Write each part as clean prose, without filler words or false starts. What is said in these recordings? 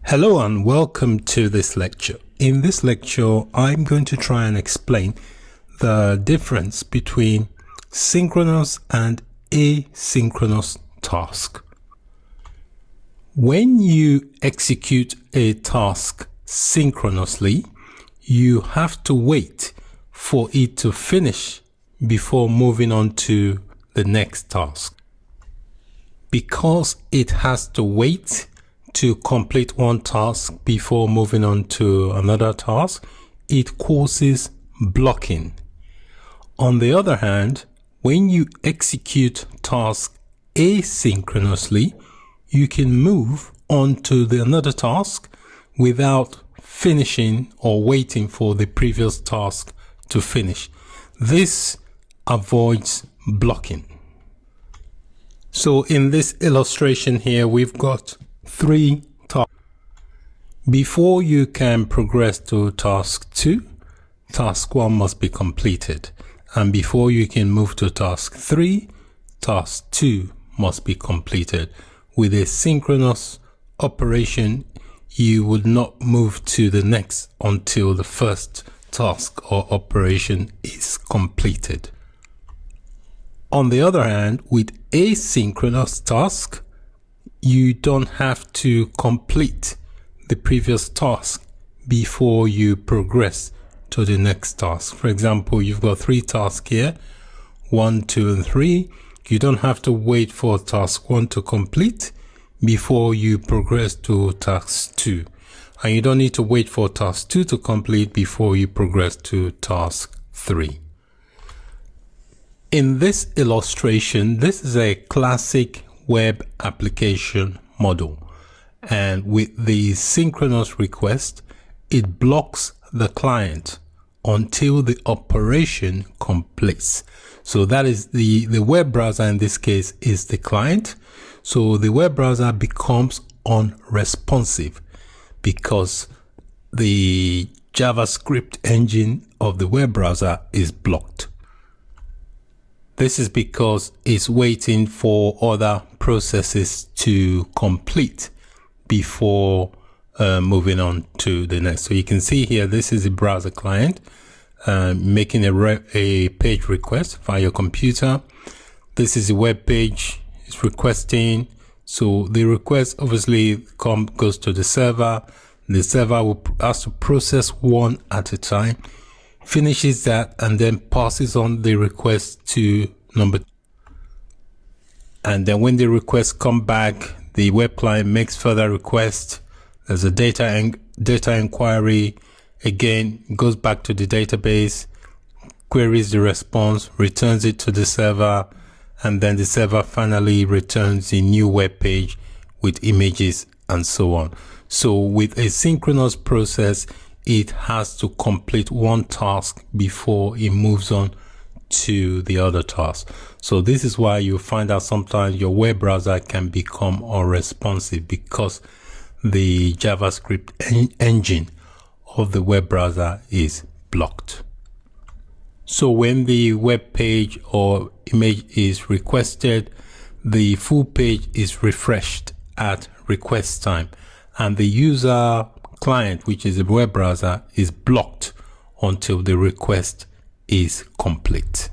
Hello and welcome to this lecture. In this lecture, I'm going to try and explain the difference between synchronous and asynchronous task. When you execute a task synchronously, you have to wait for it to finish before moving on to the next task. Because it has to wait to complete one task before moving on to another task, it causes blocking. On the other hand, when you execute tasks asynchronously, you can move on to another task without finishing or waiting for the previous task to finish. This avoids blocking. So in this illustration here, we've got three tasks. Before you can progress to task 2, task 1 must be completed. And before you can move to task 3, task 2 must be completed. With a synchronous operation, you would not move to the next until the first task or operation is completed. On the other hand, with asynchronous task, you don't have to complete the previous task before you progress to the next task. For example, you've got 3 tasks here, 1, 2, and 3. You don't have to wait for task 1 to complete before you progress to task 2. And you don't need to wait for task 2 to complete before you progress to task 3. In this illustration, this is a classic web application model, and with the synchronous request, it blocks the client until the operation completes. So that is the web browser in this case is the client. So the web browser becomes unresponsive because the JavaScript engine of the web browser is blocked. This is because it's waiting for other processes to complete before moving on to the next. So you can see here, this is a browser client making a page request via your computer. This is a web page it's requesting. So the request obviously goes to the server. The server has to process one at a time, finishes that, and then passes on the request to number 2. And then when the requests come back, the web client makes further requests. There's a data inquiry. Again, goes back to the database, queries the response, returns it to the server, and then the server finally returns a new web page with images and so on. So with a synchronous process, it has to complete one task before it moves on to the other task. So this is why you find out sometimes your web browser can become unresponsive because the JavaScript engine of the web browser is blocked. So when the web page or image is requested, the full page is refreshed at request time, and the user client, which is a web browser, is blocked until the request is complete.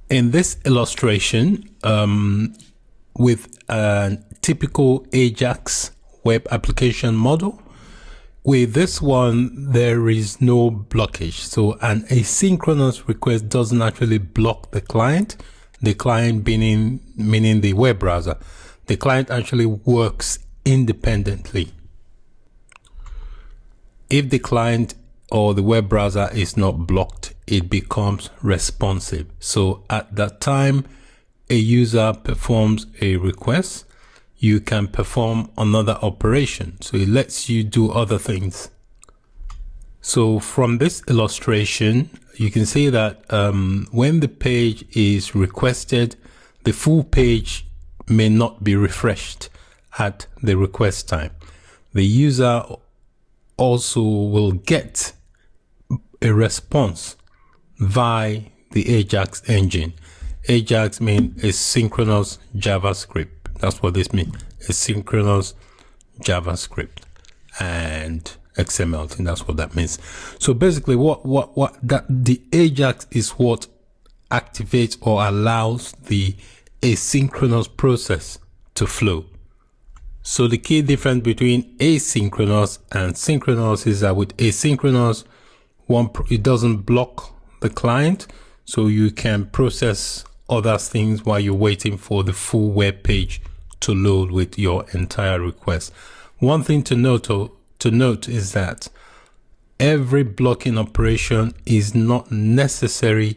In this illustration, with a typical Ajax web application model, with this one, there is no blockage. So an asynchronous request doesn't actually block the client meaning the web browser. The client actually works independently. If the client or the web browser is not blocked, it becomes responsive. So at that time a user performs a request, you can perform another operation. So it lets you do other things. So from this illustration, you can see that when the page is requested, the full page may not be refreshed at the request time. The user also will get a response via the Ajax engine. Ajax means asynchronous JavaScript. That's what this means, asynchronous JavaScript and XML. I think that's what that means. So basically the Ajax is what activates or allows the asynchronous process to flow. So the key difference between asynchronous and synchronous is that with asynchronous, it doesn't block the client, so you can process other things while you're waiting for the full web page to load with your entire request. One thing to note is that every blocking operation is not necessarily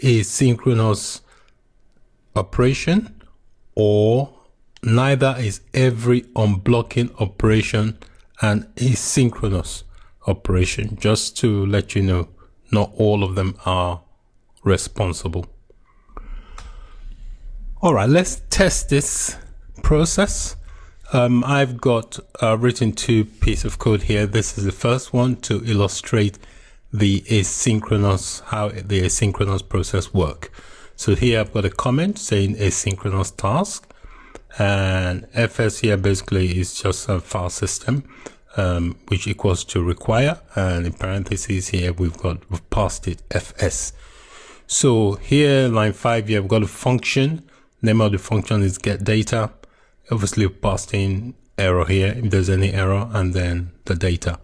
a synchronous operation, or neither is every unblocking operation an asynchronous operation. Just to let you know, not all of them are responsible. All right, let's test this process. I've got written 2 pieces of code here. This is the first one to illustrate the asynchronous, how the asynchronous process work. So here I've got a comment saying asynchronous task, and fs here basically is just a file system, which equals to require, and in parentheses here we've passed it fs. So here line 5 here, I've got a function. Name of the function is get data. Obviously passed in error here if there's any error, and then the data,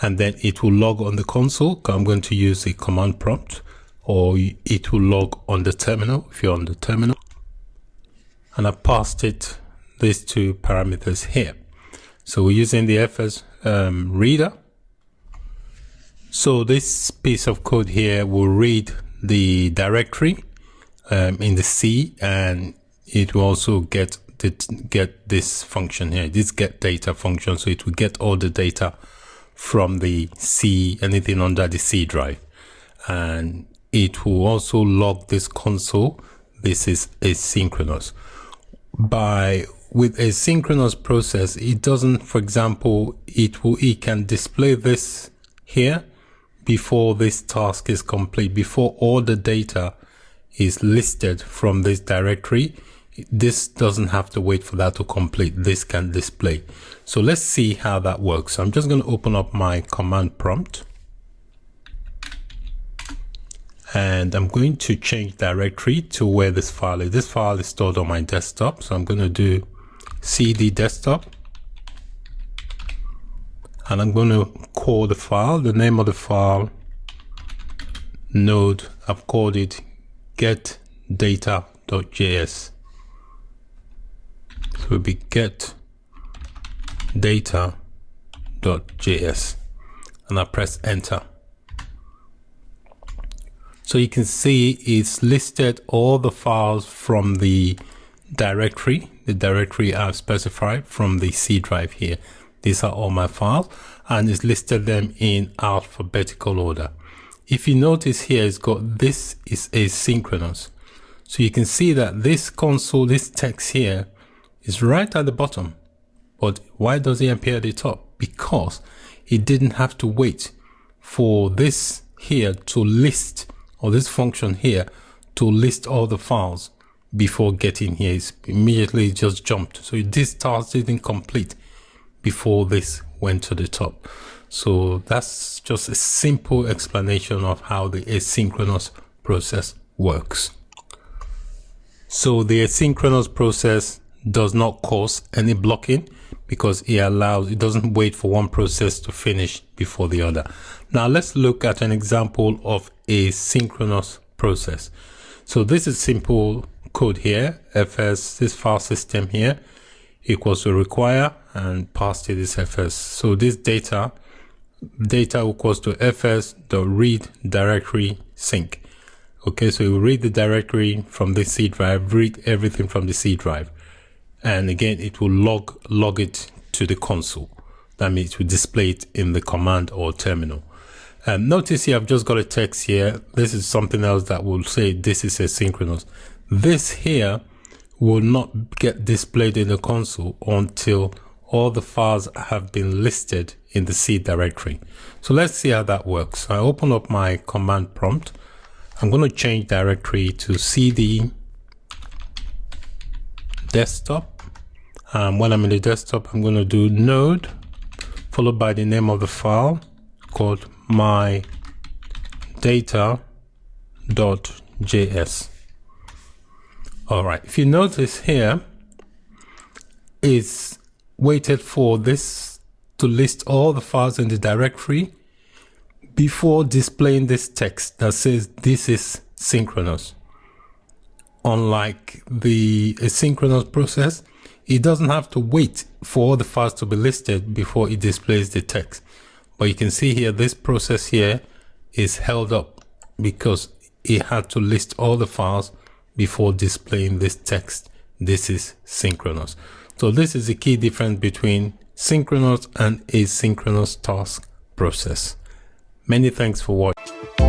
and then it will log on the console. I'm going to use the command prompt, or it will log on the terminal if you're on the terminal. And I passed it these 2 parameters here. So we're using the fs reader. So this piece of code here will read the directory in the C, and it will also get this function here, this get data function. So it will get all the data from the C, anything under the C drive, and it will also log this console. This is asynchronous. With a synchronous process, it doesn't, for example, it can display this here before this task is complete, before all the data is listed from this directory. This doesn't have to wait for that to complete. This can display. So let's see how that works. So I'm just going to open up my command prompt, and I'm going to change directory to where this file is. This file is stored on my desktop, so I'm going to do cd desktop, and I'm going to call the file, the name of the file, node. I've called it get data.js. So it will be get data.js, and I press enter. So you can see it's listed all the files from the directory I've specified from the C drive here. These are all my files, and it's listed them in alphabetical order. If you notice here, it's got this is asynchronous. So you can see that this console, this text here, is right at the bottom. But why does it appear at the top? Because it didn't have to wait for this here to list, or this function here to list all the files before getting here. It's immediately just jumped. So this task didn't complete before this went to the top. So that's just a simple explanation of how the asynchronous process works. So the asynchronous process does not cause any blocking, because it doesn't wait for one process to finish before the other. Now let's look at an example of a synchronous process. So this is simple code here. Fs, this file system here, equals to require, and passed it is fs. So this data equals to fs.read directory sync. Okay, so it will read the directory from the C drive, read everything from the C drive, and again it will log it to the console. That means it will display it in the command or terminal. Notice here I've just got a text here. This is something else that will say this is asynchronous. This here will not get displayed in the console until all the files have been listed in the C directory. So let's see how that works. So I open up my command prompt. I'm going to change directory to cd desktop, When I'm in the desktop, I'm going to do node followed by the name of the file called mydata.js. All right, if you notice here, it's waited for this to list all the files in the directory before displaying this text that says this is synchronous. Unlike the asynchronous process, it doesn't have to wait for all the files to be listed before it displays the text. But you can see here, this process here is held up because it had to list all the files before displaying this text. This is synchronous. So this is the key difference between synchronous and asynchronous task process. Many thanks for watching.